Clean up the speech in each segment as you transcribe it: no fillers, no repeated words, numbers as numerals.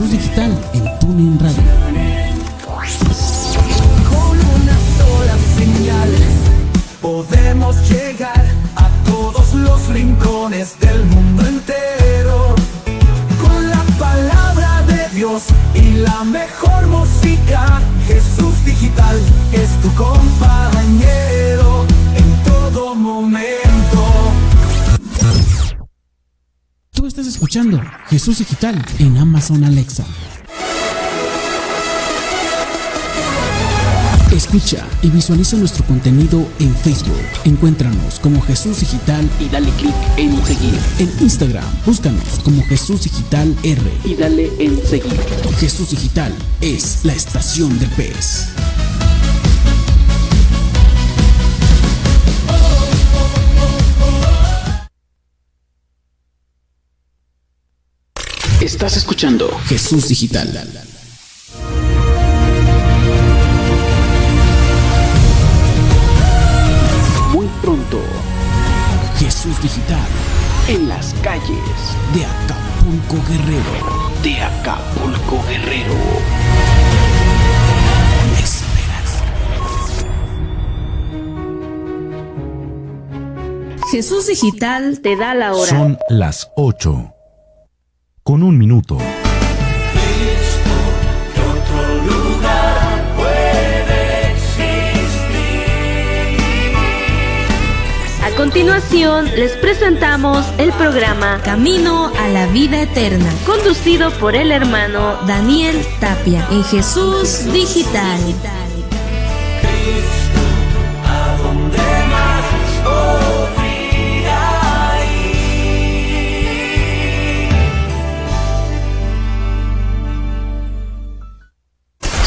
Jesús Digital en TuneIn Radio. Con una sola señal podemos llegar a todos los rincones del mundo entero. Con la palabra de Dios y la mejor música, Jesús Digital es tu compañero en todo momento. Tú estás escuchando Jesús Digital en Amazon Alexa. Escucha y visualiza nuestro contenido en Facebook. Encuéntranos como Jesús Digital y dale clic en seguir. En Instagram, búscanos como Jesús Digital R y dale en seguir. Jesús Digital es la estación del pez. Estás escuchando Jesús Digital. Muy pronto, Jesús Digital en las calles de Acapulco Guerrero. De Acapulco Guerrero. Esperas. Jesús Digital te da la hora. Son las 8:01. A continuación, les presentamos el programa Camino a la Vida Eterna, conducido por el hermano Daniel Tapia en Jesús Digital.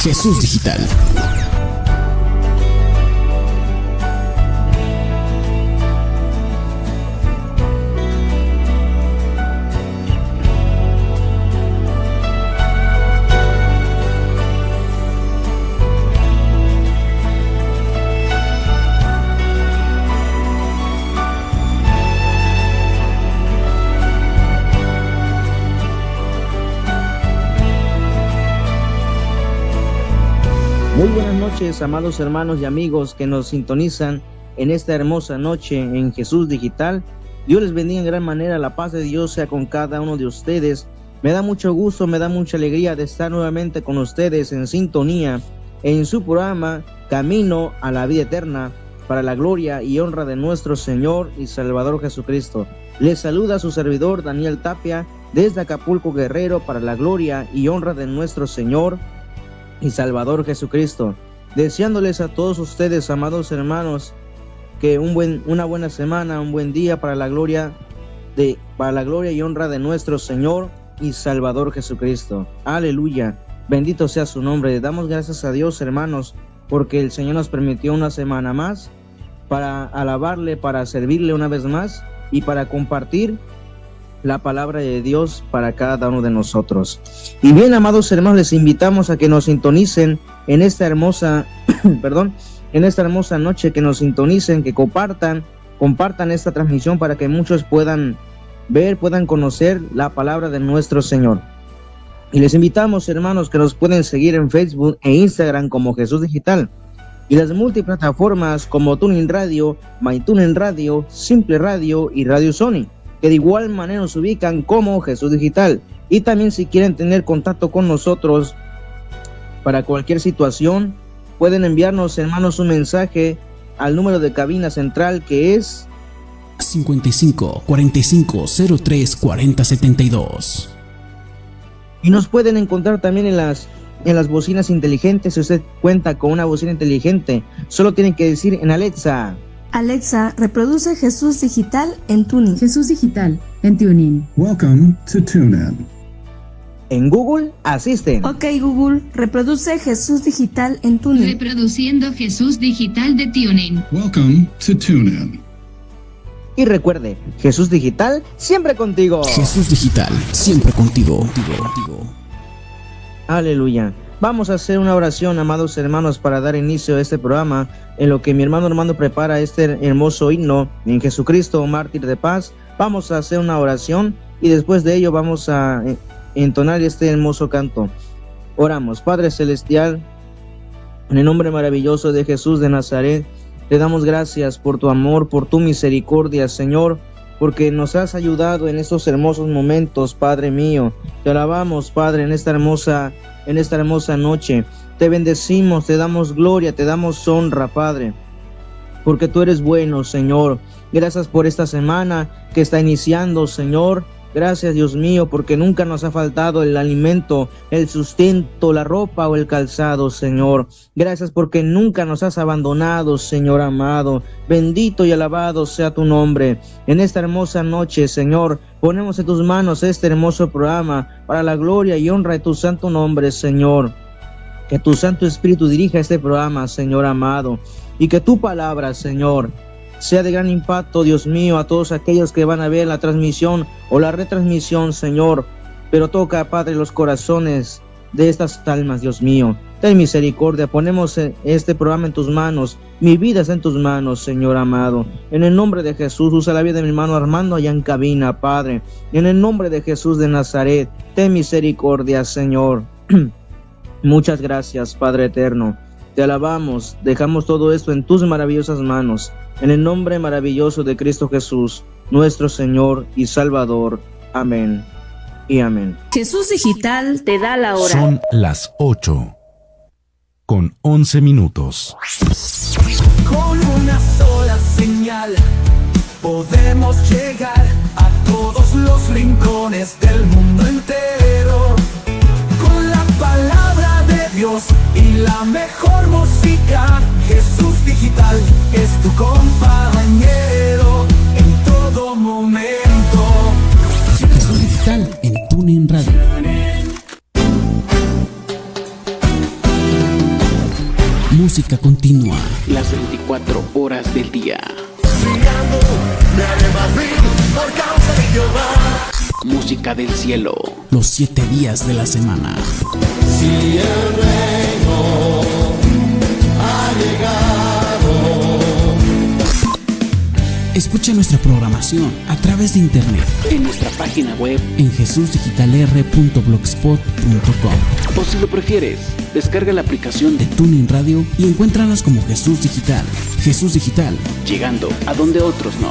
Jesús Digital. Muy buenas noches, amados hermanos y amigos que nos sintonizan en esta hermosa noche en Jesús Digital. Dios les bendiga en gran manera, la paz de Dios sea con cada uno de ustedes. Me da mucho gusto, me da mucha alegría de estar nuevamente con ustedes en sintonía en su programa Camino a la Vida Eterna, para la gloria y honra de nuestro Señor y Salvador Jesucristo. Les saluda su servidor Daniel Tapia desde Acapulco Guerrero, para la gloria y honra de nuestro Señor y Salvador Jesucristo, deseándoles a todos ustedes, amados hermanos, que una buena semana, un buen día para la gloria y honra de nuestro Señor y Salvador Jesucristo. Aleluya, bendito sea su nombre. Damos gracias a Dios, hermanos, porque el Señor nos permitió una semana más para alabarle, para servirle una vez más y para compartir la palabra de Dios para cada uno de nosotros. Y bien, amados hermanos, les invitamos a que nos sintonicen en esta hermosa en esta hermosa noche, que nos sintonicen, que compartan esta transmisión para que muchos puedan ver, puedan conocer la palabra de nuestro Señor. Y les invitamos, hermanos, que nos pueden seguir en Facebook e Instagram como Jesús Digital, y las multiplataformas como TuneIn Radio, MyTuneIn Radio, Simple Radio y Radio Sony, que de igual manera nos ubican como Jesús Digital. Y también, si quieren tener contacto con nosotros para cualquier situación, pueden enviarnos, hermanos, un mensaje al número de cabina central, que es 55 45 03 40 72. Y nos pueden encontrar también en las bocinas inteligentes. Si usted cuenta con una bocina inteligente, solo tienen que decir en Alexa: Alexa, reproduce Jesús Digital en TuneIn. Jesús Digital en TuneIn. Welcome to TuneIn. En Google Assistant. Ok, Google, reproduce Jesús Digital en TuneIn. Reproduciendo Jesús Digital de TuneIn. Welcome to TuneIn. Y recuerde, Jesús Digital siempre contigo. Jesús Digital siempre contigo. Aleluya. Vamos a hacer una oración, amados hermanos, para dar inicio a este programa, en lo que mi hermano Armando prepara este hermoso himno en Jesucristo, mártir de paz. Vamos a hacer una oración y después de ello vamos a entonar este hermoso canto. Oramos. Padre Celestial, en el nombre maravilloso de Jesús de Nazaret, te damos gracias por tu amor, por tu misericordia, Señor, porque nos has ayudado en estos hermosos momentos, Padre mío. Te alabamos, Padre, en esta hermosa noche. Te bendecimos, te damos gloria, te damos honra, Padre, porque tú eres bueno, Señor. Gracias por esta semana que está iniciando, Señor. Gracias, Dios mío, porque nunca nos ha faltado el alimento, el sustento, la ropa o el calzado, Señor. Gracias porque nunca nos has abandonado, Señor amado. Bendito y alabado sea tu nombre. En esta hermosa noche, Señor, ponemos en tus manos este hermoso programa para la gloria y honra de tu santo nombre, Señor. Que tu Santo Espíritu dirija este programa, Señor amado, y que tu palabra, Señor, sea de gran impacto, Dios mío, a todos aquellos que van a ver la transmisión o la retransmisión, Señor. Pero toca, Padre, los corazones de estas almas, Dios mío. Ten misericordia, ponemos este programa en tus manos. Mi vida está en tus manos, Señor amado. En el nombre de Jesús, usa la vida de mi hermano Armando allá en cabina, Padre. En el nombre de Jesús de Nazaret, ten misericordia, Señor. Muchas gracias, Padre eterno. Te alabamos, dejamos todo esto en tus maravillosas manos. En el nombre maravilloso de Cristo Jesús, nuestro Señor y Salvador. Amén y amén. Jesús Digital te da la hora. Son las 8:11. Con una sola señal podemos llegar a todos los rincones del mundo entero. Con la palabra de Dios y la mejor música, Jesús Digital es tu compañero en todo momento. Jesús Digital en TuneIn Radio. Música continua. Las 24 horas del día. Música del cielo. Los 7 días de la semana. Si el reino ha llegado. Escucha nuestra programación a través de internet En nuestra página web. en jesusdigitalr.blogspot.com, O si lo prefieres, descarga la aplicación de de TuneIn Radio y encuéntranos como Jesús Digital. Jesús Digital. Llegando a donde otros no.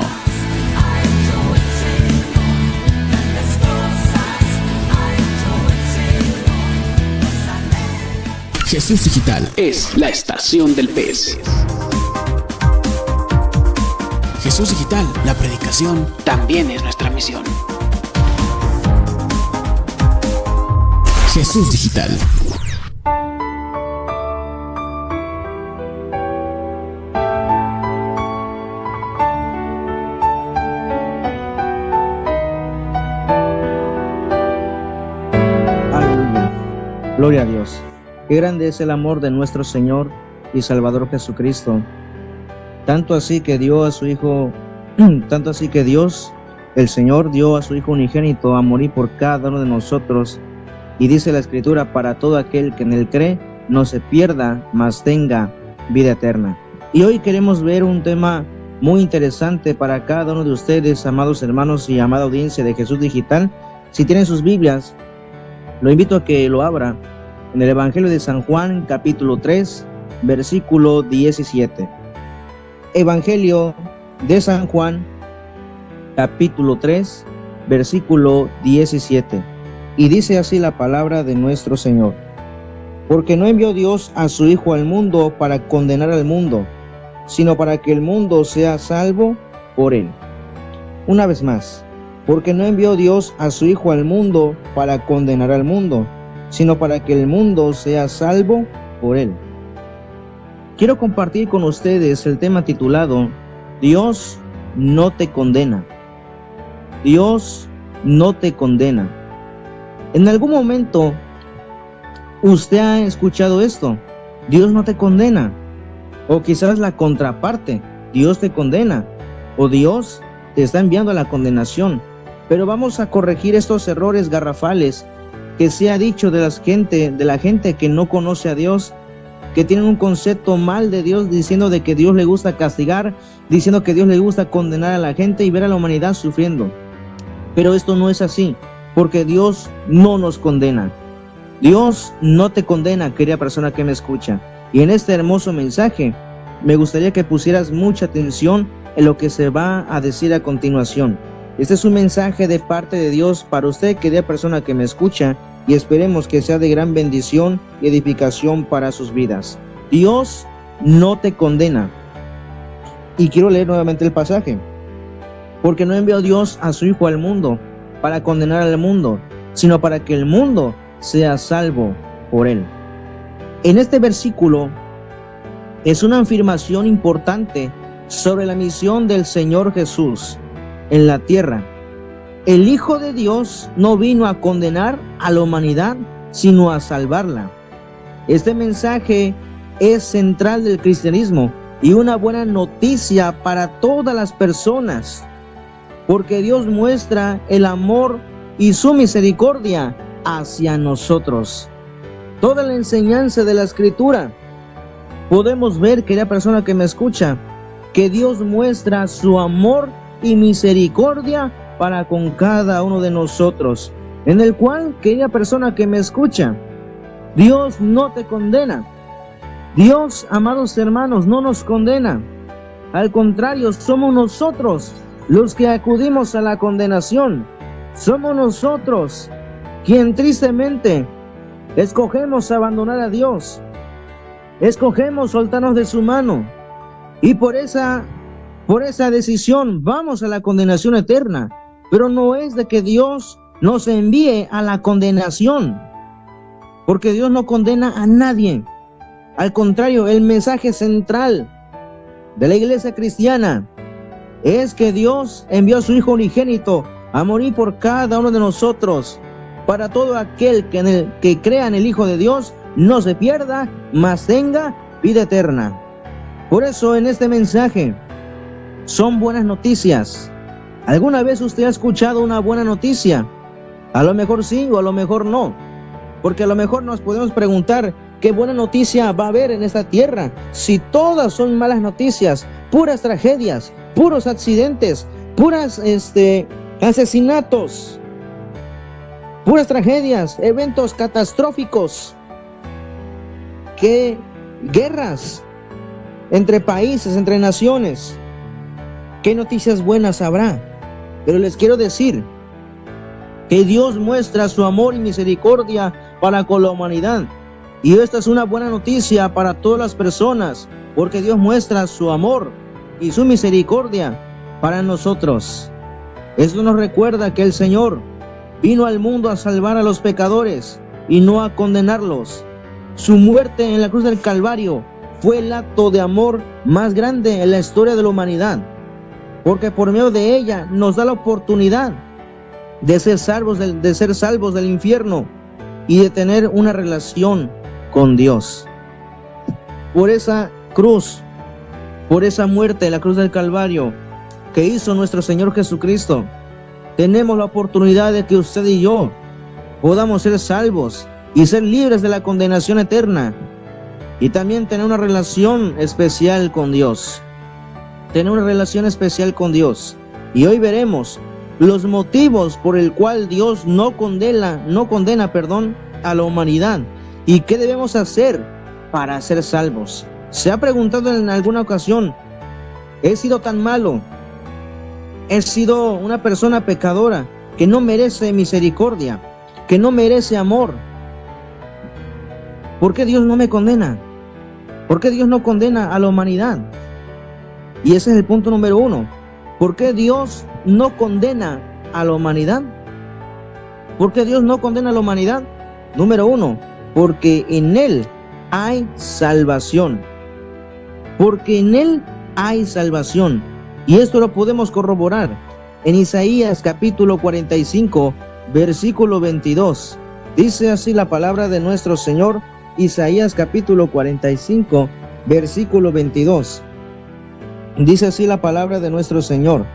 Jesús Digital. Es la estación del pez. Jesús Digital, la predicación También es nuestra misión. Jesús Digital. Aleluya. Gloria a Dios. Qué grande es el amor de nuestro Señor y Salvador Jesucristo. Tanto así que dio a su Hijo, tanto así que Dios, el Señor, dio a su Hijo unigénito a morir por cada uno de nosotros. Y dice la Escritura, para todo aquel que en él cree, no se pierda, mas tenga vida eterna. Y hoy queremos ver un tema muy interesante para cada uno de ustedes, amados hermanos y amada audiencia de Jesús Digital. Si tienen sus Biblias, lo invito a que lo abra en el Evangelio de San Juan, capítulo 3, versículo 17. Evangelio de San Juan, capítulo 3, versículo 17. Y dice así la palabra de nuestro Señor: porque no envió Dios a su Hijo al mundo para condenar al mundo, sino para que el mundo sea salvo por él. Una vez más, porque no envió Dios a su Hijo al mundo para condenar al mundo, sino para que el mundo sea salvo por él. Quiero compartir con ustedes el tema titulado Dios no te condena. Dios no te condena. En algún momento usted ha escuchado esto: Dios no te condena. O quizás la contraparte: Dios te condena, o Dios te está enviando a la condenación. Pero vamos a corregir estos errores garrafales que se ha dicho de la gente que no conoce a Dios, que tienen un concepto mal de Dios, diciendo de que Dios le gusta castigar, diciendo que Dios le gusta condenar a la gente y ver a la humanidad sufriendo. Pero esto no es así. porque Dios no nos condena. Dios no te condena, querida persona que me escucha. Y en este hermoso mensaje, me gustaría que pusieras mucha atención en lo que se va a decir a continuación. Este es un mensaje de parte de Dios para usted, querida persona que me escucha, y esperemos que sea de gran bendición y edificación para sus vidas. Dios no te condena. Y quiero leer nuevamente el pasaje. Porque no envió Dios a su Hijo al mundo para condenar al mundo, sino para que el mundo sea salvo por él. En este versículo es una afirmación importante sobre la misión del Señor Jesús en la tierra. El Hijo de Dios no vino a condenar a la humanidad, sino a salvarla. Este mensaje es central del cristianismo y una buena noticia para todas las personas, porque Dios muestra el amor y su misericordia hacia nosotros. Toda la enseñanza de la Escritura podemos ver, querida persona que me escucha, que Dios muestra su amor y misericordia para con cada uno de nosotros, en el cual, querida persona que me escucha, Dios no te condena. Dios, amados hermanos, no nos condena. Al contrario, somos nosotros los que acudimos a la condenación. Somos nosotros quien tristemente escogemos abandonar a Dios. Escogemos soltarnos de su mano. Y por esa decisión vamos a la condenación eterna. Pero no es de que Dios nos envíe a la condenación, porque Dios no condena a nadie. Al contrario, el mensaje central de la iglesia cristiana es que Dios envió a su Hijo unigénito a morir por cada uno de nosotros, para todo aquel que crea en el Hijo de Dios no se pierda, mas tenga vida eterna. Por eso en este mensaje son buenas noticias. ¿Alguna vez usted ha escuchado una buena noticia? A lo mejor sí o a lo mejor no, porque a lo mejor nos podemos preguntar qué buena noticia va a haber en esta tierra si todas son malas noticias, puras tragedias, puros accidentes, puras asesinatos, puras tragedias, eventos catastróficos, que guerras entre países, entre naciones. ¿Qué noticias buenas habrá? Pero les quiero decir que Dios muestra su amor y misericordia para con la humanidad. Y esta es una buena noticia para todas las personas, porque Dios muestra su amor y su misericordia para nosotros. Esto nos recuerda que el Señor vino al mundo a salvar a los pecadores y no a condenarlos. Su muerte en la cruz del Calvario fue el acto de amor más grande en la historia de la humanidad, porque por medio de ella nos da la oportunidad de ser salvos del infierno y de tener una relación con Dios. Por esa cruz, por esa muerte en la cruz del Calvario que hizo nuestro Señor Jesucristo, tenemos la oportunidad de que usted y yo podamos ser salvos y ser libres de la condenación eterna, y también tener una relación especial con Dios. Tener una relación especial con Dios. Y hoy veremos los motivos por el cual Dios no condena a la humanidad, y qué debemos hacer para ser salvos. ¿Se ha preguntado en alguna ocasión: he sido tan malo, he sido una persona pecadora que no merece misericordia, que no merece amor? ¿Por qué Dios no me condena? ¿Por qué Dios no condena a la humanidad? Y ese es el punto número 1. ¿Por qué Dios no condena a la humanidad? ¿Por qué Dios no condena a la humanidad? Número 1, porque en Él hay salvación. Porque en Él hay salvación. Y esto lo podemos corroborar en Isaías capítulo 45, versículo 22. Dice así la palabra de nuestro Señor, Isaías capítulo 45, versículo 22. Dice así la palabra de nuestro Señor: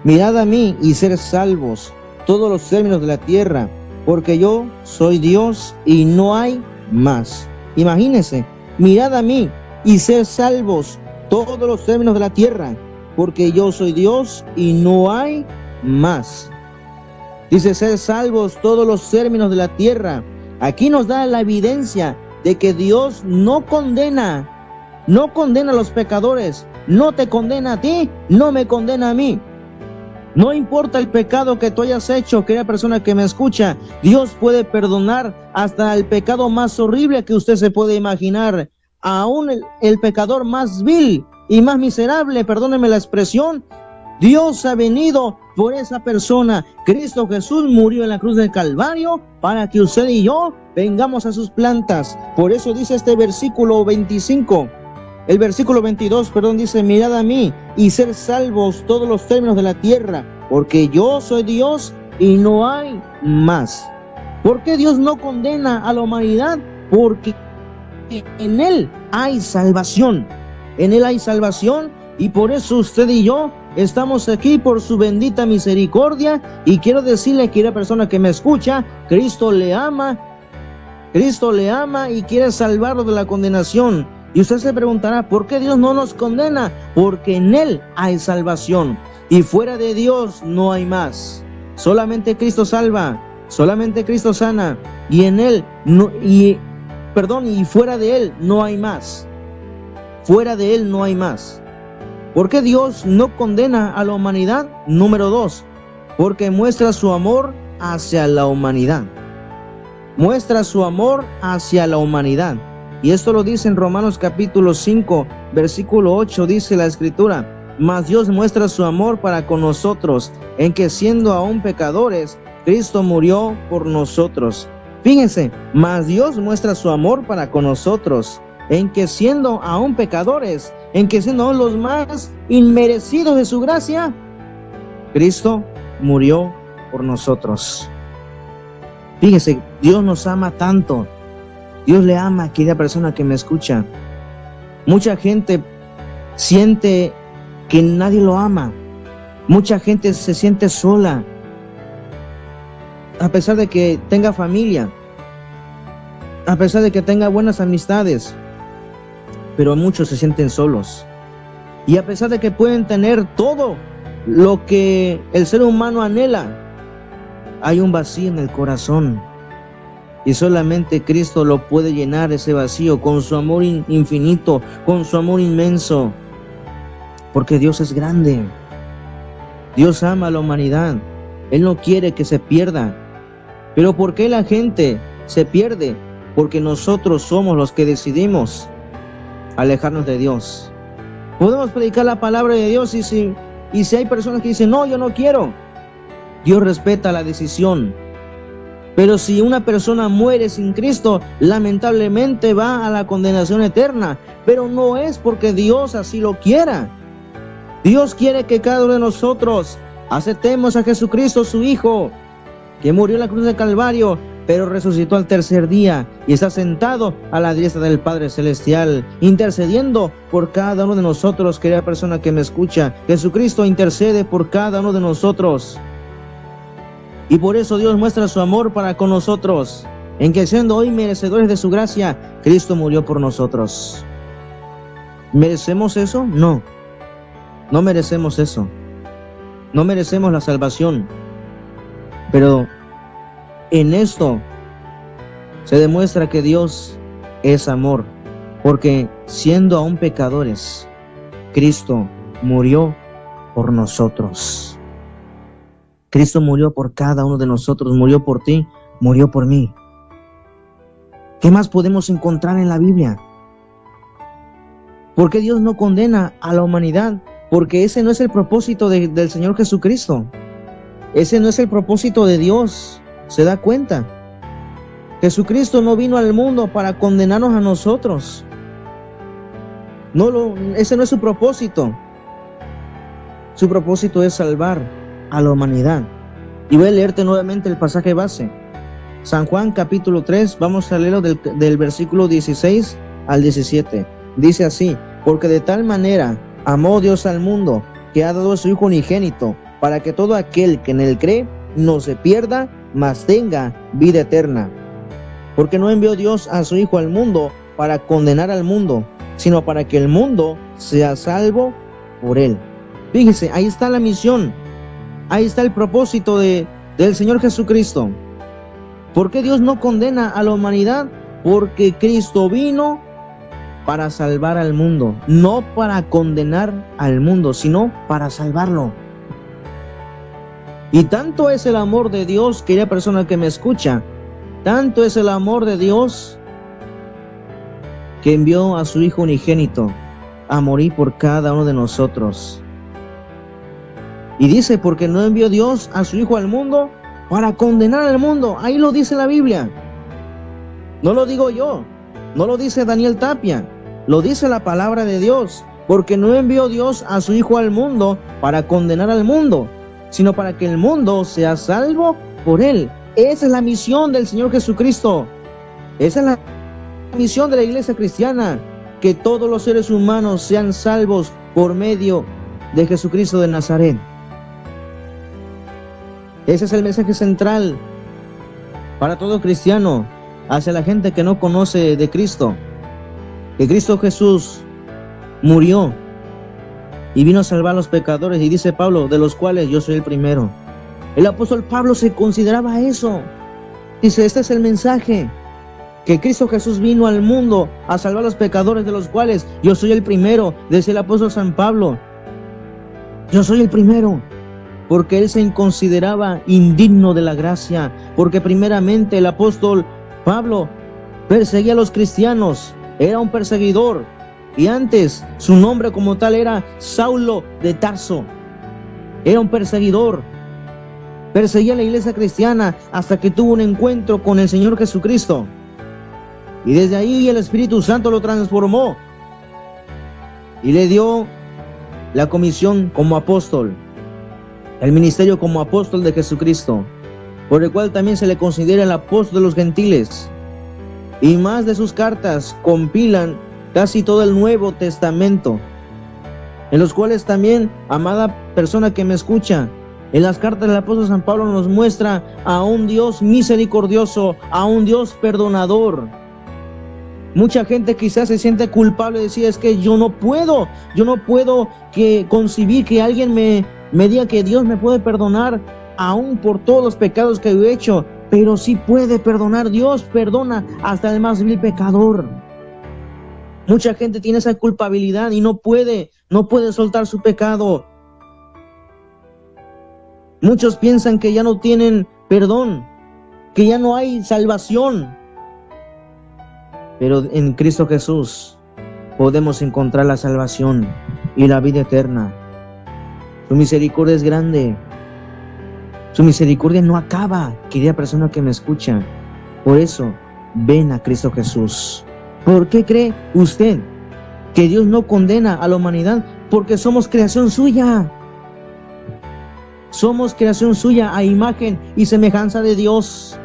mirad a mí y ser salvos todos los términos de la tierra, porque yo soy Dios y no hay más. Imagínense, mirad a mí y ser salvos todos los términos de la tierra, porque yo soy Dios y no hay más. Dice, ser salvos todos los términos de la tierra. Aquí nos da la evidencia de que Dios no condena a los pecadores, no te condena a ti, no me condena a mí. No importa el pecado que tú hayas hecho, querida persona que me escucha, Dios puede perdonar hasta el pecado más horrible que usted se puede imaginar. Aún el pecador más vil y más miserable, perdónenme la expresión, Dios ha venido por esa persona. Cristo Jesús murió en la cruz del Calvario para que usted y yo vengamos a sus plantas. Por eso dice este versículo 25. El versículo 22, dice, mirad a mí y ser salvos todos los términos de la tierra, porque yo soy Dios y no hay más. ¿Por qué Dios no condena a la humanidad? Porque en Él hay salvación. En Él hay salvación y por eso usted y yo estamos aquí por su bendita misericordia. Y quiero decirle, querida persona que me escucha, Cristo le ama y quiere salvarlo de la condenación. Y usted se preguntará, ¿por qué Dios no nos condena? Porque en Él hay salvación y fuera de Dios no hay más. Solamente Cristo salva, solamente Cristo sana y en Él y fuera de Él no hay más. Fuera de Él no hay más. ¿Por qué Dios no condena a la humanidad? Número 2, porque muestra su amor hacia la humanidad. Muestra su amor hacia la humanidad. Y esto lo dice en Romanos capítulo 5, versículo 8, dice la Escritura, mas Dios muestra su amor para con nosotros, en que siendo aún pecadores, Cristo murió por nosotros. Fíjense, mas Dios muestra su amor para con nosotros, en que siendo aún pecadores, en que siendo aún los más inmerecidos de su gracia, Cristo murió por nosotros. Fíjese, Dios nos ama tanto. Dios le ama, querida persona que me escucha. Mucha gente siente que nadie lo ama. Mucha gente se siente sola, a pesar de que tenga familia, a pesar de que tenga buenas amistades, pero muchos se sienten solos. Y a pesar de que pueden tener todo lo que el ser humano anhela, hay un vacío en el corazón. Y solamente Cristo lo puede llenar ese vacío con su amor infinito, con su amor inmenso. Porque Dios es grande. Dios ama a la humanidad. Él no quiere que se pierda. Pero ¿por qué la gente se pierde? Porque nosotros somos los que decidimos alejarnos de Dios. Podemos predicar la palabra de Dios y si hay personas que dicen, no, yo no quiero. Dios respeta la decisión. Pero si una persona muere sin Cristo, lamentablemente va a la condenación eterna. Pero no es porque Dios así lo quiera. Dios quiere que cada uno de nosotros aceptemos a Jesucristo, su Hijo, que murió en la cruz del Calvario, pero resucitó al tercer día y está sentado a la diestra del Padre Celestial, intercediendo por cada uno de nosotros, querida persona que me escucha. Jesucristo intercede por cada uno de nosotros. Y por eso Dios muestra su amor para con nosotros, en que siendo hoy merecedores de su gracia, Cristo murió por nosotros. ¿Merecemos eso? No. No merecemos eso. No merecemos la salvación. Pero en esto se demuestra que Dios es amor, porque siendo aún pecadores, Cristo murió por nosotros. Cristo murió por cada uno de nosotros, murió por ti, murió por mí. ¿Qué más podemos encontrar en la Biblia? ¿Por qué Dios no condena a la humanidad? Porque ese no es el propósito del Señor Jesucristo. Ese no es el propósito de Dios. ¿Se da cuenta? Jesucristo no vino al mundo para condenarnos a nosotros. Ese no es su propósito. Su propósito es salvar a la humanidad. Y voy a leerte nuevamente el pasaje base. San Juan capítulo 3, vamos a leerlo del versículo 16 al 17. Dice así: porque de tal manera amó Dios al mundo, que ha dado a su Hijo unigénito, para que todo aquel que en él cree no se pierda, mas tenga vida eterna. Porque no envió Dios a su Hijo al mundo para condenar al mundo, sino para que el mundo sea salvo por él. Fíjese, ahí está la misión. Ahí está el propósito de del Señor Jesucristo. ¿Por qué Dios no condena a la humanidad? Porque Cristo vino para salvar al mundo, no para condenar al mundo, sino para salvarlo. Y tanto es el amor de Dios, querida persona que me escucha, tanto es el amor de Dios que envió a su Hijo unigénito a morir por cada uno de nosotros. Y dice, porque no envió Dios a su Hijo al mundo para condenar al mundo. Ahí lo dice la Biblia. No lo digo yo, no lo dice Daniel Tapia, lo dice la palabra de Dios. Porque no envió Dios a su Hijo al mundo para condenar al mundo, sino para que el mundo sea salvo por Él. Esa es la misión del Señor Jesucristo. Esa es la misión de la iglesia cristiana, que todos los seres humanos sean salvos por medio de Jesucristo de Nazaret. Ese es el mensaje central para todo cristiano, hacia la gente que no conoce de Cristo, que Cristo Jesús murió y vino a salvar a los pecadores, y dice Pablo, de los cuales yo soy el primero. El apóstol Pablo se consideraba eso. Dice, este es el mensaje, que Cristo Jesús vino al mundo a salvar a los pecadores, de los cuales yo soy el primero. Decía el apóstol San Pablo, yo soy el primero, porque él se consideraba indigno de la gracia, porque primeramente el apóstol Pablo perseguía a los cristianos, era un perseguidor, y antes su nombre como tal era Saulo de Tarso. Era un perseguidor, perseguía a la iglesia cristiana hasta que tuvo un encuentro con el Señor Jesucristo, y desde ahí el Espíritu Santo lo transformó y le dio la comisión como apóstol, el ministerio como apóstol de Jesucristo, por el cual también se le considera el apóstol de los gentiles. Y más de sus cartas compilan casi todo el Nuevo Testamento, en los cuales también, amada persona que me escucha, en las cartas del apóstol San Pablo nos muestra a un Dios misericordioso, a un Dios perdonador. Mucha gente quizás se siente culpable de decir, es que yo no puedo concebir que alguien me diga que Dios me puede perdonar aún por todos los pecados que he hecho. Pero sí puede perdonar, Dios perdona hasta el más vil pecador. Mucha gente tiene esa culpabilidad y no puede soltar su pecado. Muchos piensan que ya no tienen perdón, que ya no hay salvación. Pero en Cristo Jesús podemos encontrar la salvación y la vida eterna. Su misericordia es grande. Su misericordia no acaba, querida persona que me escucha. Por eso, ven a Cristo Jesús. ¿Por qué cree usted que Dios no condena a la humanidad? Porque somos creación suya. Somos creación suya a imagen y semejanza de Dios.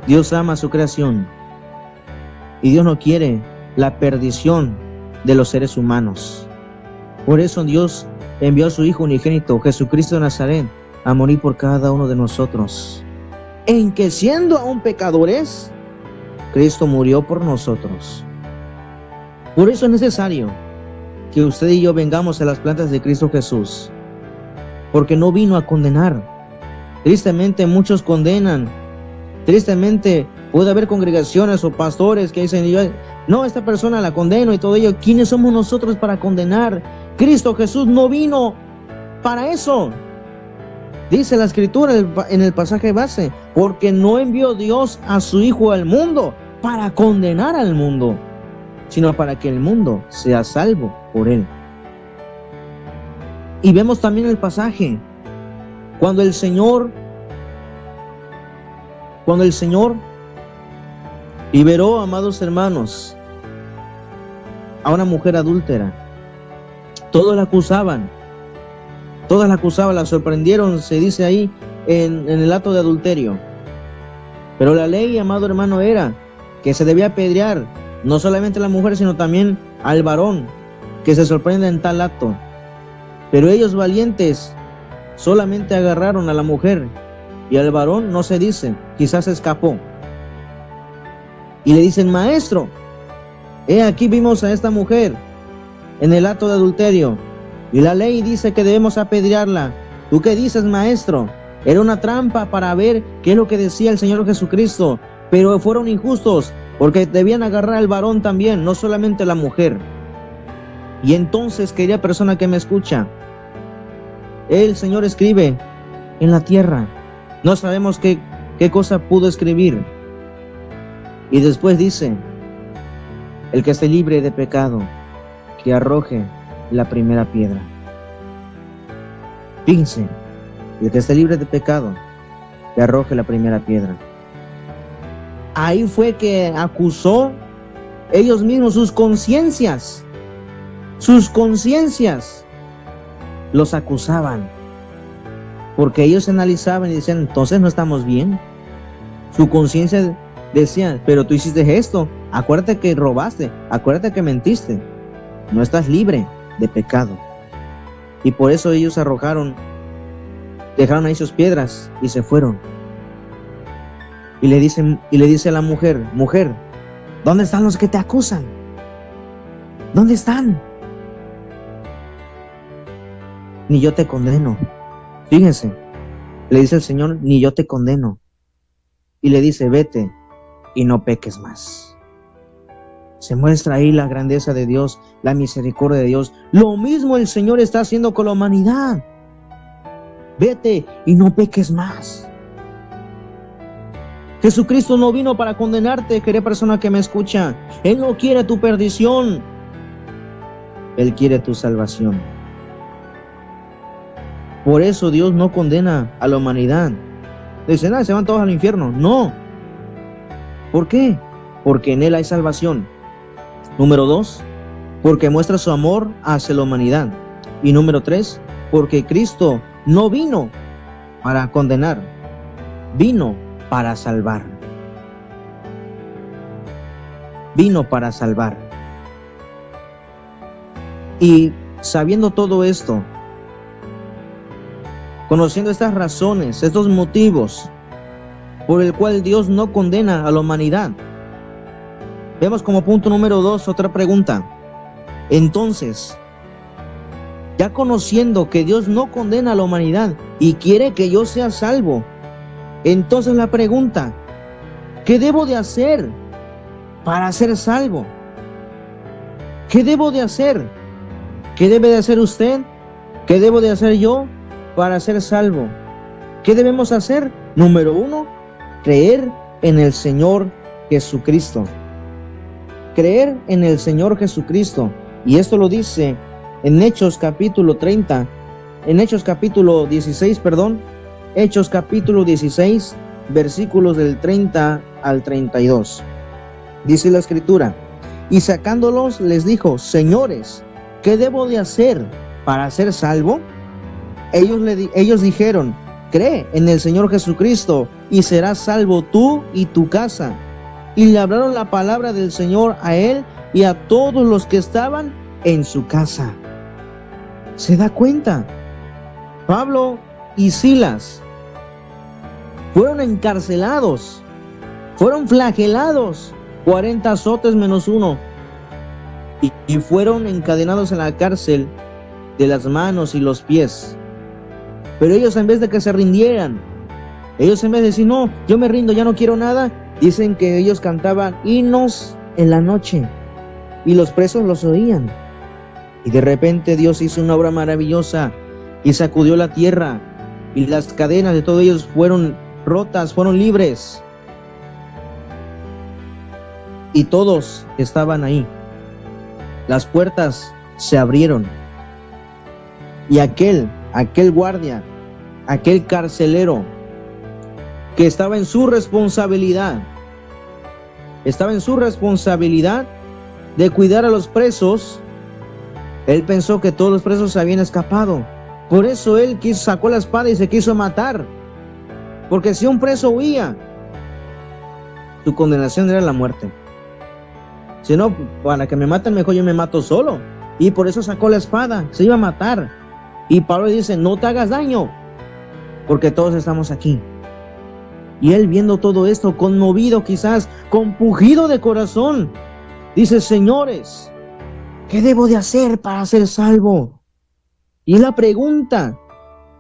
Dios ama a su creación. Y Dios no quiere la perdición de los seres humanos. Por eso Dios envió a su Hijo unigénito, Jesucristo de Nazaret, a morir por cada uno de nosotros. En que siendo aún pecadores, Cristo murió por nosotros. Por eso es necesario que usted y yo vengamos a las plantas de Cristo Jesús, porque no vino a condenar. Tristemente muchos condenan. Tristemente puede haber congregaciones o pastores que dicen, no, esta persona la condeno y todo ello. ¿Quiénes somos nosotros para condenar? Cristo Jesús no vino para eso. Dice la Escritura en el pasaje base, porque no envió Dios a su Hijo al mundo para condenar al mundo, sino para que el mundo sea salvo por Él. Y vemos también el pasaje, cuando el Señor liberó, amados hermanos, a una mujer adúltera. Todos la acusaban, la sorprendieron, se dice ahí, en el acto de adulterio. Pero la ley, amado hermano, era que se debía apedrear no solamente a la mujer, sino también al varón que se sorprende en tal acto. Pero ellos, valientes, solamente agarraron a la mujer, y al varón no se dice, quizás escapó. Y le dicen, maestro, aquí vimos a esta mujer en el acto de adulterio, y la ley dice que debemos apedrearla. ¿Tú qué dices, maestro? Era una trampa para ver qué es lo que decía el Señor Jesucristo. Pero fueron injustos porque debían agarrar al varón también, no solamente a la mujer. Y entonces, querida persona que me escucha, el Señor escribe en la tierra. No sabemos qué cosa pudo escribir. Y después dice: el que esté libre de pecado, que arroje la primera piedra. Fíjense, el que esté libre de pecado, que arroje la primera piedra. Ahí fue que acusó ellos mismos, sus conciencias los acusaban, porque ellos analizaban y decían: entonces no estamos bien. Su conciencia decía: pero tú hiciste esto, acuérdate que robaste, acuérdate que mentiste, no estás libre de pecado. Y por eso ellos dejaron ahí sus piedras y se fueron. Y le dice a la mujer: mujer, ¿dónde están los que te acusan? ¿Dónde están? Ni yo te condeno. Fíjense, le dice el Señor: ni yo te condeno. Y le dice: vete y no peques más. Se muestra ahí la grandeza de Dios, la misericordia de Dios. Lo mismo el Señor está haciendo con la humanidad. Vete y no peques más. Jesucristo no vino para condenarte, querida persona que me escucha. Él no quiere tu perdición. Él quiere tu salvación. Por eso Dios no condena a la humanidad. Dicen: se van todos al infierno. No. ¿Por qué? Porque en Él hay salvación. Número 2, porque muestra su amor hacia la humanidad. Y número 3, porque Cristo no vino para condenar, vino para salvar. Vino para salvar. Y sabiendo todo esto, conociendo estas razones, estos motivos por el cual Dios no condena a la humanidad, vemos como punto número 2 otra pregunta. Entonces, ya conociendo que Dios no condena a la humanidad y quiere que yo sea salvo, entonces la pregunta: ¿qué debo de hacer para ser salvo? ¿Qué debo de hacer? ¿Qué debe de hacer usted? ¿Qué debo de hacer yo para ser salvo? ¿Qué debemos hacer? Número 1, creer en el Señor Jesucristo. Creer en el Señor Jesucristo. Y esto lo dice en Hechos capítulo 16, Hechos capítulo 16, versículos del 30 al 32. Dice la Escritura: y sacándolos les dijo: señores, ¿qué debo de hacer para ser salvo? Ellos dijeron: cree en el Señor Jesucristo y serás salvo tú y tu casa. Y le hablaron la palabra del Señor a él y a todos los que estaban en su casa. ¿Se da cuenta? Pablo y Silas fueron encarcelados, fueron flagelados, 40 azotes menos uno, y fueron encadenados en la cárcel de las manos y los pies. Pero ellos, en vez de que se rindieran, ellos en vez de decir: no, yo me rindo, ya no quiero nada, dicen que ellos cantaban himnos en la noche y los presos los oían. Y de repente Dios hizo una obra maravillosa y sacudió la tierra, y las cadenas de todos ellos fueron rotas, fueron libres. Y todos estaban ahí. Las puertas se abrieron. Y aquel guardia, aquel carcelero que estaba en su responsabilidad de cuidar a los presos, él pensó que todos los presos habían escapado. Por eso él sacó la espada y se quiso matar. Porque si un preso huía, su condenación era la muerte. Si no, para que me maten mejor yo me mato solo. Y por eso sacó la espada, se iba a matar. Y Pablo dice: no te hagas daño, porque todos estamos aquí. Y él, viendo todo esto, conmovido quizás, compungido de corazón, dice: señores, ¿qué debo de hacer para ser salvo? Y es la pregunta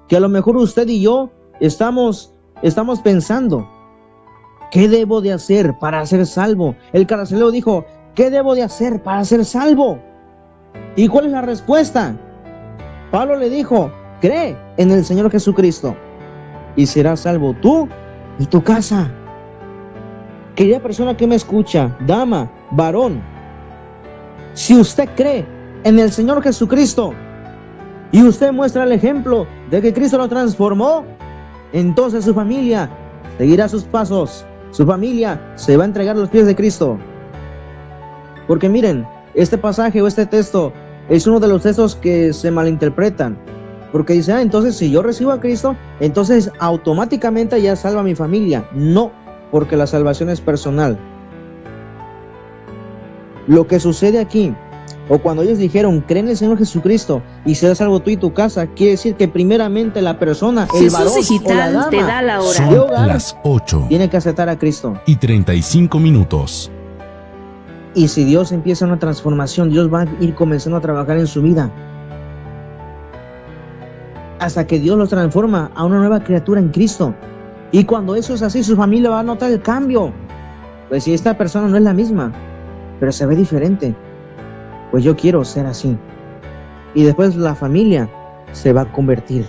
que a lo mejor usted y yo estamos pensando, ¿qué debo de hacer para ser salvo? El carcelero dijo, ¿qué debo de hacer para ser salvo? ¿Y cuál es la respuesta? Pablo le dijo, cree en el Señor Jesucristo y serás salvo tú y tu casa. Querida persona que me escucha, dama, varón, si usted cree en el Señor Jesucristo y usted muestra el ejemplo de que Cristo lo transformó, entonces su familia seguirá sus pasos. Su familia se va a entregar a los pies de Cristo. Porque miren, este pasaje o este texto es uno de los textos que se malinterpretan. Porque dice, entonces si yo recibo a Cristo, entonces automáticamente ya salva a mi familia. No, porque la salvación es personal. Lo que sucede aquí, o cuando ellos dijeron, cree en el Señor Jesucristo y serás salvo tú y tu casa, quiere decir que primeramente la persona, el varón o la dama, te da la hora. de hogar, Las 8 tiene que aceptar a Cristo. y 35 minutos. Y si Dios empieza una transformación, Dios va a ir comenzando a trabajar en su vida. Hasta que Dios los transforma a una nueva criatura en Cristo. Y cuando eso es así, su familia va a notar el cambio. Pues si esta persona no es la misma, pero se ve diferente, pues yo quiero ser así. Y después la familia se va a convertir.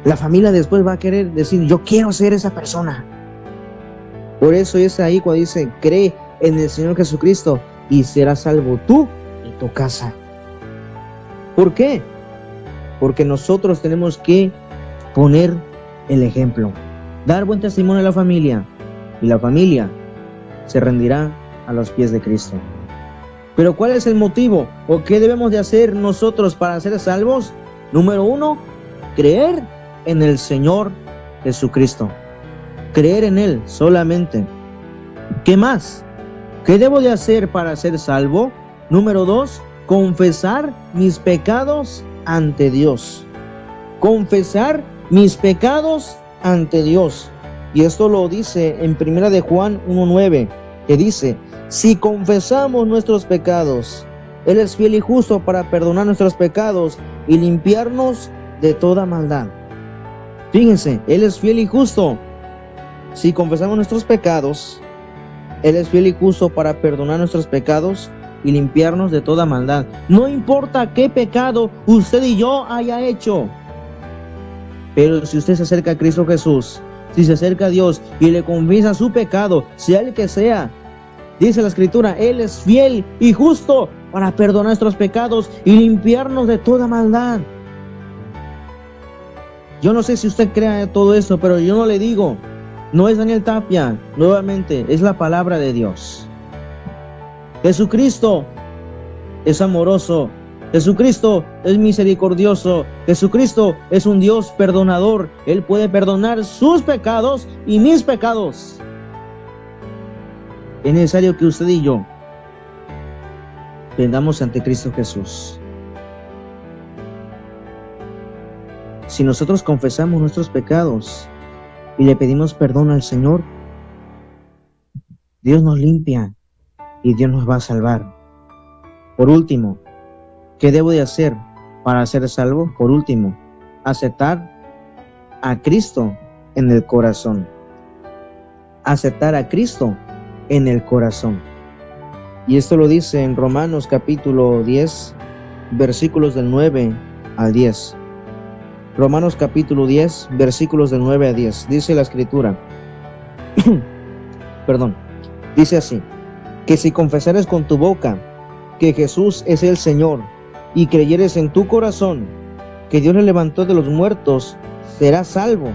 La familia después va a querer decir, yo quiero ser esa persona. Por eso es ahí cuando dice, cree en el Señor Jesucristo y serás salvo tú y tu casa. ¿Por qué? Porque nosotros tenemos que poner el ejemplo, dar buen testimonio a la familia, y la familia se rendirá a los pies de Cristo. Pero ¿cuál es el motivo? ¿O qué debemos de hacer nosotros para ser salvos? Número 1, creer en el Señor Jesucristo. Creer en Él solamente. ¿Qué más? ¿Qué debo de hacer para ser salvo? Número 2, confesar mis pecados ante Dios. Confesar mis pecados ante Dios. Y esto lo dice en 1 de Juan 1:9, que dice, si confesamos nuestros pecados, Él es fiel y justo para perdonar nuestros pecados y limpiarnos de toda maldad. Fíjense, Él es fiel y justo. Si confesamos nuestros pecados, Él es fiel y justo para perdonar nuestros pecados y limpiarnos de toda maldad. No importa qué pecado usted y yo haya hecho, pero si usted se acerca a Cristo Jesús, si se acerca a Dios y le confiesa su pecado, sea el que sea, dice la Escritura, Él es fiel y justo para perdonar nuestros pecados y limpiarnos de toda maldad. Yo no sé si usted crea todo esto, pero yo no le digo. No es Daniel Tapia, nuevamente, es la palabra de Dios. Jesucristo es amoroso. Jesucristo es misericordioso. Jesucristo es un Dios perdonador. Él puede perdonar sus pecados y mis pecados. Es necesario que usted y yo vengamos ante Cristo Jesús. Si nosotros confesamos nuestros pecados y le pedimos perdón al Señor, Dios nos limpia y Dios nos va a salvar. Por último, ¿qué debo de hacer para ser salvo? Por último, aceptar a Cristo en el corazón. Aceptar a Cristo en el corazón. Y esto lo dice en Romanos capítulo 10, versículos del 9 al 10. Romanos capítulo 10, versículos del 9 a 10. Dice la Escritura, dice así, que si confesares con tu boca que Jesús es el Señor y creyeres en tu corazón que Dios le levantó de los muertos, serás salvo,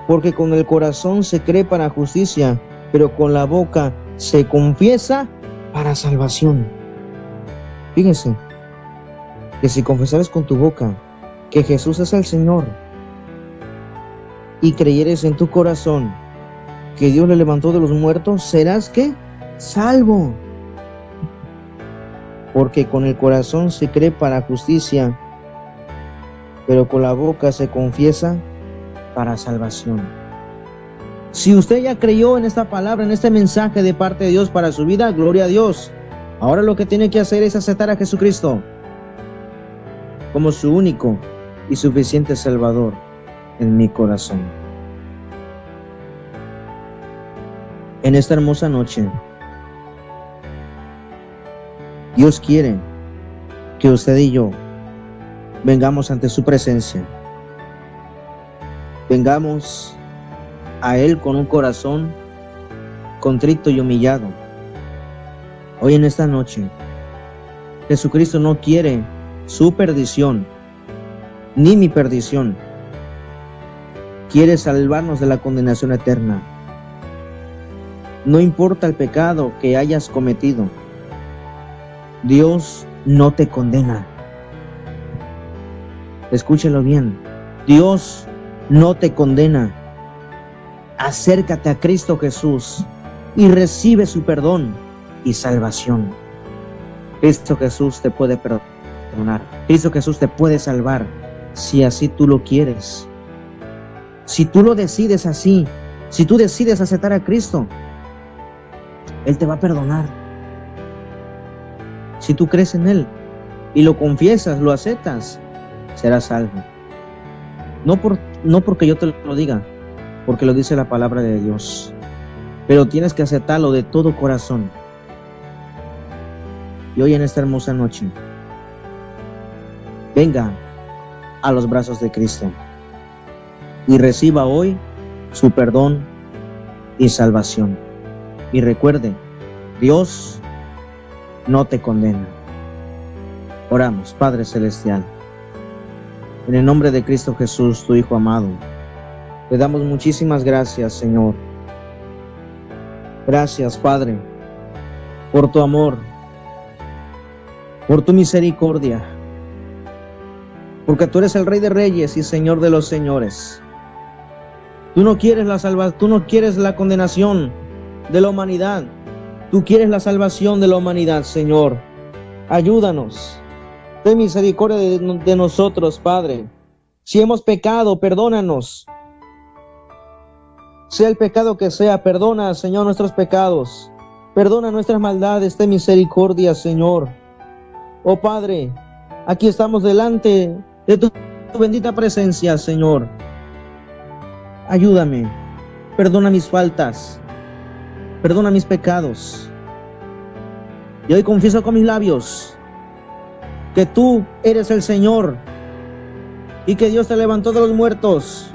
porque con el corazón se cree para justicia, pero con la boca se confiesa para salvación. Fíjense, que si confesares con tu boca que Jesús es el Señor y creyeres en tu corazón que Dios le levantó de los muertos, serás ¿qué? Salvo. Porque con el corazón se cree para justicia, pero con la boca se confiesa para salvación. Si usted ya creyó en esta palabra, en este mensaje de parte de Dios para su vida, gloria a Dios. Ahora lo que tiene que hacer es aceptar a Jesucristo como su único y suficiente Salvador en mi corazón. En esta hermosa noche, Dios quiere que usted y yo vengamos ante su presencia. Vengamos a Él con un corazón contrito y humillado. Hoy en esta noche, Jesucristo no quiere su perdición, ni mi perdición. Quiere salvarnos de la condenación eterna. No importa el pecado que hayas cometido, Dios no te condena. Escúchelo bien, Dios no te condena. Acércate a Cristo Jesús y recibe su perdón y salvación. Cristo Jesús te puede perdonar. Cristo Jesús te puede salvar si así tú lo quieres. Si tú lo decides así, si tú decides aceptar a Cristo, Él te va a perdonar. Si tú crees en Él y lo confiesas, lo aceptas, serás salvo. No porque yo te lo diga, porque lo dice la palabra de Dios. Pero tienes que aceptarlo de todo corazón. Y hoy en esta hermosa noche, venga a los brazos de Cristo y reciba hoy su perdón y salvación. Y recuerde, Dios no te condena. Oramos, Padre Celestial. En el nombre de Cristo Jesús, tu Hijo amado, te damos muchísimas gracias, Señor. Gracias, Padre, por tu amor, por tu misericordia, porque tú eres el Rey de Reyes y Señor de los Señores. Tú no quieres la salvación, tú no quieres la condenación de la humanidad. Tú quieres la salvación de la humanidad, Señor. Ayúdanos. Ten misericordia de nosotros, Padre. Si hemos pecado, perdónanos. Sea el pecado que sea, perdona, Señor, nuestros pecados. Perdona nuestras maldades, ten misericordia, Señor. Oh Padre, aquí estamos delante de tu bendita presencia, Señor. Ayúdame, perdona mis faltas, perdona mis pecados. Y hoy confieso con mis labios que tú eres el Señor y que Dios te levantó de los muertos.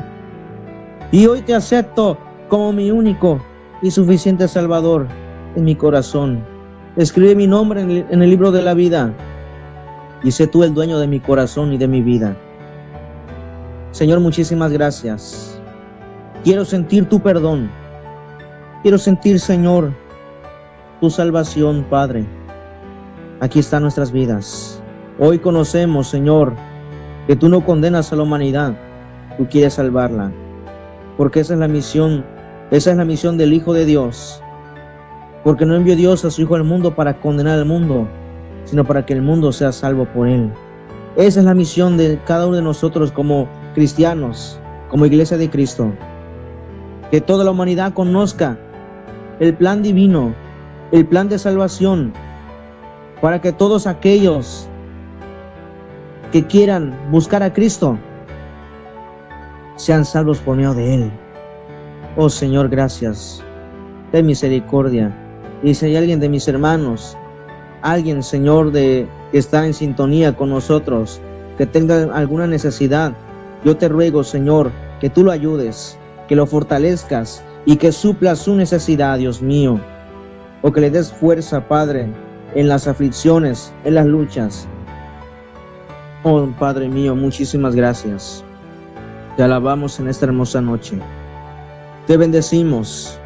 Y hoy te acepto como mi único y suficiente Salvador en mi corazón. Escribe mi nombre en el libro de la vida y sé tú el dueño de mi corazón y de mi vida. Señor, muchísimas gracias. Quiero sentir tu perdón. Quiero sentir, Señor, tu salvación, Padre. Aquí están nuestras vidas. Hoy conocemos, Señor, que tú no condenas a la humanidad, tú quieres salvarla. Porque esa es la misión del Hijo de Dios. Porque no envió Dios a su Hijo al mundo para condenar al mundo, sino para que el mundo sea salvo por Él. Esa es la misión de cada uno de nosotros como cristianos, como Iglesia de Cristo. Que toda la humanidad conozca el plan divino, el plan de salvación, para que todos aquellos que quieran buscar a Cristo sean salvos por medio de Él. Oh Señor, gracias. Ten misericordia. Y si hay alguien de mis hermanos, alguien, Señor, que está en sintonía con nosotros, que tenga alguna necesidad, yo te ruego, Señor, que tú lo ayudes, que lo fortalezcas y que suplas su necesidad, Dios mío. O que le des fuerza, Padre, en las aflicciones, en las luchas. Oh, Padre mío, muchísimas gracias. Te alabamos en esta hermosa noche. Te bendecimos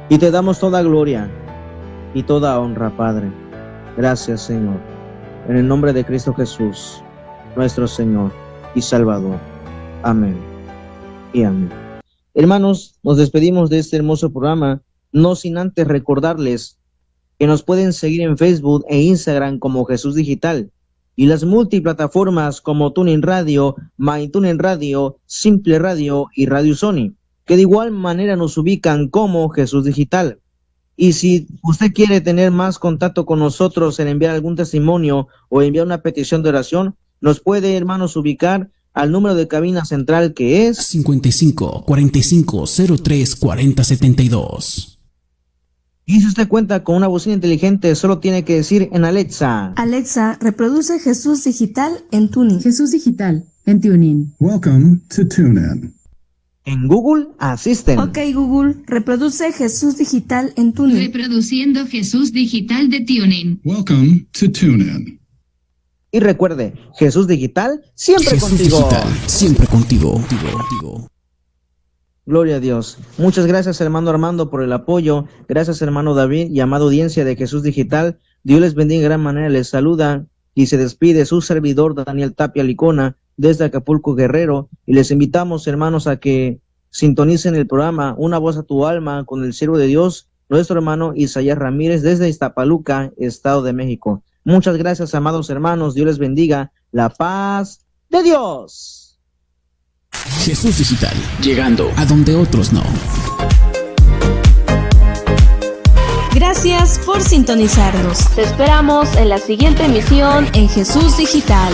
y te damos toda gloria y toda honra, Padre. Gracias, Señor. En el nombre de Cristo Jesús, nuestro Señor y Salvador. Amén y amén. Hermanos, nos despedimos de este hermoso programa, no sin antes recordarles que nos pueden seguir en Facebook e Instagram como Jesús Digital y las multiplataformas como TuneIn Radio, MyTuneIn Radio, Simple Radio y Radio Sony, que de igual manera nos ubican como Jesús Digital. Y si usted quiere tener más contacto con nosotros en enviar algún testimonio o enviar una petición de oración, nos puede, hermanos, ubicar al número de cabina central que es 55 45 03 40 72. Y si usted cuenta con una bocina inteligente, solo tiene que decir en Alexa: Alexa, reproduce Jesús Digital en TuneIn. Jesús Digital en TuneIn. Welcome to TuneIn. En Google Assistant. Ok, Google, reproduce Jesús Digital en TuneIn. Reproduciendo Jesús Digital de TuneIn. Welcome to TuneIn. Y recuerde, Jesús Digital siempre Jesús contigo. Digital, siempre contigo. Gloria a Dios. Muchas gracias, hermano Armando, por el apoyo. Gracias, hermano David y amada audiencia de Jesús Digital. Dios les bendiga de gran manera. Les saluda y se despide su servidor Daniel Tapia Licona desde Acapulco, Guerrero. Y les invitamos, hermanos, a que sintonicen el programa Una Voz a tu Alma con el siervo de Dios, nuestro hermano Isaías Ramírez desde Iztapaluca, Estado de México. Muchas gracias, amados hermanos. Dios les bendiga. La paz de Dios. Jesús Digital, Llegando a donde otros no. Gracias por sintonizarnos. Te esperamos en la siguiente emisión en Jesús Digital.